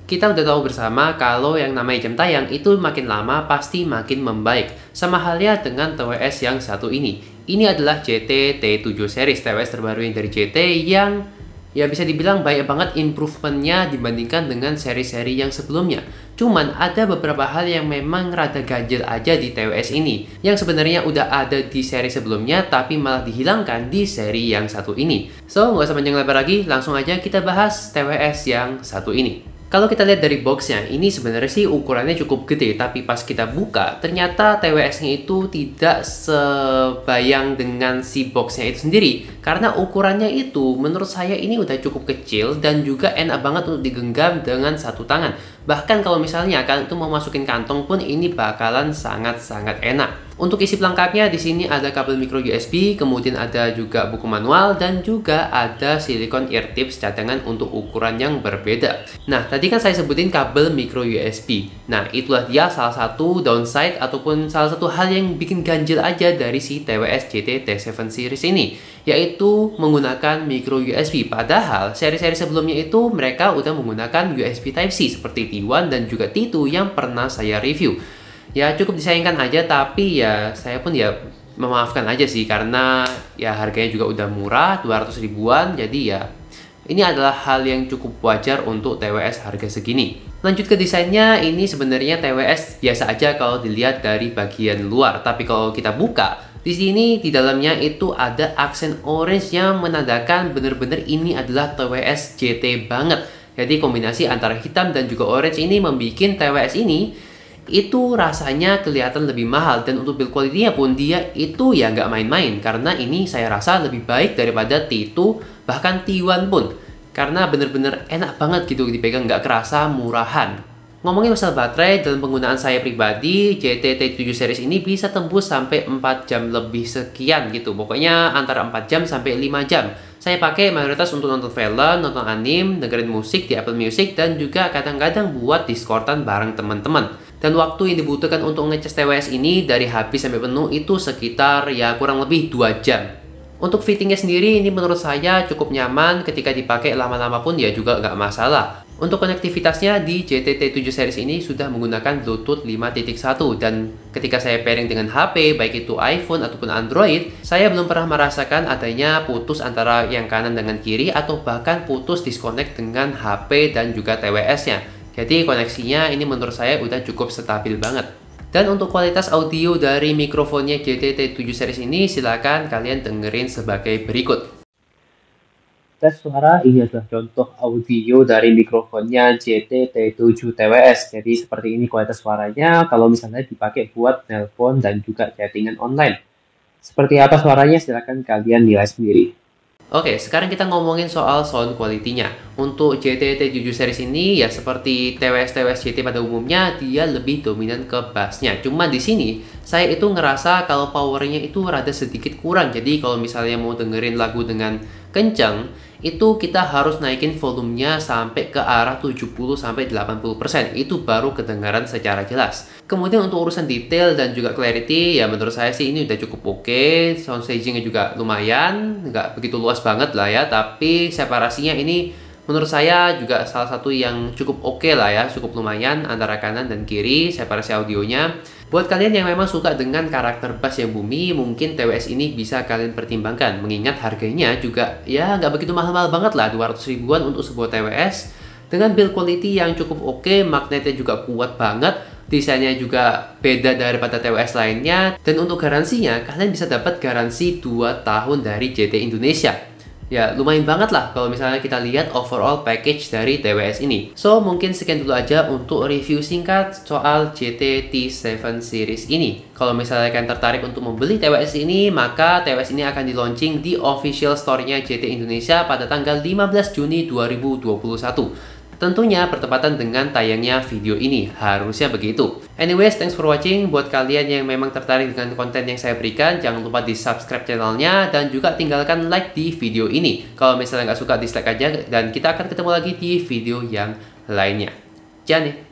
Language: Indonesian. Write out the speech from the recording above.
Kita udah tahu bersama kalau yang namanya jam tayang itu makin lama pasti makin membaik. Sama halnya dengan TWS yang satu ini. Ini adalah GT T7 series, TWS terbaru yang dari GT yang ya bisa dibilang banyak banget improvementnya dibandingkan dengan seri-seri yang sebelumnya. Cuman ada beberapa hal yang memang rada ganjel aja di TWS ini, yang sebenarnya udah ada di seri sebelumnya tapi malah dihilangkan di seri yang satu ini. So, nggak usah panjang lebar lagi, langsung aja kita bahas TWS yang satu ini. Kalau kita lihat dari boxnya, ini sebenarnya sih ukurannya cukup gede, tapi pas kita buka, ternyata TWS-nya itu tidak sebayang dengan si boxnya itu sendiri. Karena ukurannya itu, menurut saya ini udah cukup kecil dan juga enak banget untuk digenggam dengan satu tangan. Bahkan kalau misalnya kalian itu mau masukin kantong pun ini bakalan sangat-sangat enak. Untuk isi pelengkapnya di sini ada kabel micro USB, kemudian ada juga buku manual dan juga ada silikon ear tips cadangan untuk ukuran yang berbeda. Nah, tadi kan saya sebutin kabel micro USB. Nah, itulah dia salah satu downside ataupun salah satu hal yang bikin ganjil aja dari si TWS GT T7 series ini, yaitu menggunakan micro USB. Padahal seri-seri sebelumnya itu mereka udah menggunakan USB Type-C seperti T1 dan juga T2 yang pernah saya review. Ya cukup disayangkan aja, tapi ya saya pun ya memaafkan aja sih karena ya harganya juga udah murah, 200 ribuan, jadi ya ini adalah hal yang cukup wajar untuk TWS harga segini. Lanjut ke desainnya, ini sebenarnya TWS biasa aja kalau dilihat dari bagian luar, tapi kalau kita buka di sini di dalamnya itu ada aksen orange yang menandakan bener-bener ini adalah TWS GT banget. Jadi kombinasi antara hitam dan juga orange ini membuat TWS ini itu rasanya kelihatan lebih mahal, dan untuk build quality-nya pun dia itu ya nggak main-main, karena ini saya rasa lebih baik daripada T2 bahkan T1 pun, karena bener-bener enak banget gitu dipegang, nggak kerasa murahan. Ngomongin masalah baterai, dalam penggunaan saya pribadi GT T7 series ini bisa tembus sampai 4 jam lebih sekian gitu, pokoknya antara 4 jam sampai 5 jam. Saya pakai mayoritas untuk nonton film, nonton anime, dengerin musik di Apple Music, dan juga kadang-kadang buat Discordan bareng teman-teman. Dan waktu yang dibutuhkan untuk ngecas TWS ini dari habis sampai penuh itu sekitar ya kurang lebih 2 jam. Untuk fittingnya sendiri ini menurut saya cukup nyaman, ketika dipakai lama-lama pun ya juga nggak masalah. Untuk konektivitasnya di GT T7 series ini sudah menggunakan Bluetooth 5.1, dan ketika saya pairing dengan HP, baik itu iPhone ataupun Android, saya belum pernah merasakan adanya putus antara yang kanan dengan kiri atau bahkan putus disconnect dengan HP dan juga TWS-nya. Jadi koneksinya ini menurut saya udah cukup stabil banget. Dan untuk kualitas audio dari mikrofonnya GT T7 series ini silakan kalian dengerin sebagai berikut. Tes suara, ini adalah contoh audio dari mikrofonnya GT T7 TWS. Jadi seperti ini kualitas suaranya kalau misalnya dipakai buat nelpon dan juga chattingan online. Seperti apa suaranya silakan kalian nilai sendiri. Oke, sekarang kita ngomongin soal sound quality-nya. Untuk GT T7 series ini ya seperti TWS GT pada umumnya, dia lebih dominan ke bass-nya. Cuma di sini saya itu ngerasa kalau powernya itu rada sedikit kurang. Jadi kalau misalnya mau dengerin lagu dengan kencang, itu kita harus naikin volumenya sampai ke arah 70-80%. Itu baru kedengaran secara jelas. Kemudian untuk urusan detail dan juga clarity, ya menurut saya sih ini udah cukup oke. Sound stagingnya juga lumayan, nggak begitu luas banget lah ya, tapi separasinya ini menurut saya juga salah satu yang cukup oke lah ya, cukup lumayan antara kanan dan kiri separasi audionya. Buat kalian yang memang suka dengan karakter bass yang boomy, mungkin TWS ini bisa kalian pertimbangkan, mengingat harganya juga ya nggak begitu mahal-mahal banget lah, 200 ribuan untuk sebuah TWS dengan build quality yang cukup oke, magnetnya juga kuat banget, desainnya juga beda daripada TWS lainnya, dan untuk garansinya kalian bisa dapat garansi 2 tahun dari JT Indonesia. Ya lumayan banget lah kalau misalnya kita lihat overall package dari TWS ini. So mungkin sekian dulu aja untuk review singkat soal GT T7 series ini. Kalau misalnya kalian tertarik untuk membeli TWS ini, maka TWS ini akan di-launching di official store-nya JT Indonesia pada tanggal 15 Juni 2021. Tentunya bertepatan dengan tayangnya video ini, harusnya begitu. Anyways, thanks for watching. Buat kalian yang memang tertarik dengan konten yang saya berikan, jangan lupa di subscribe channelnya dan juga tinggalkan like di video ini. Kalau misalnya nggak suka, dislike aja, dan kita akan ketemu lagi di video yang lainnya. Jangan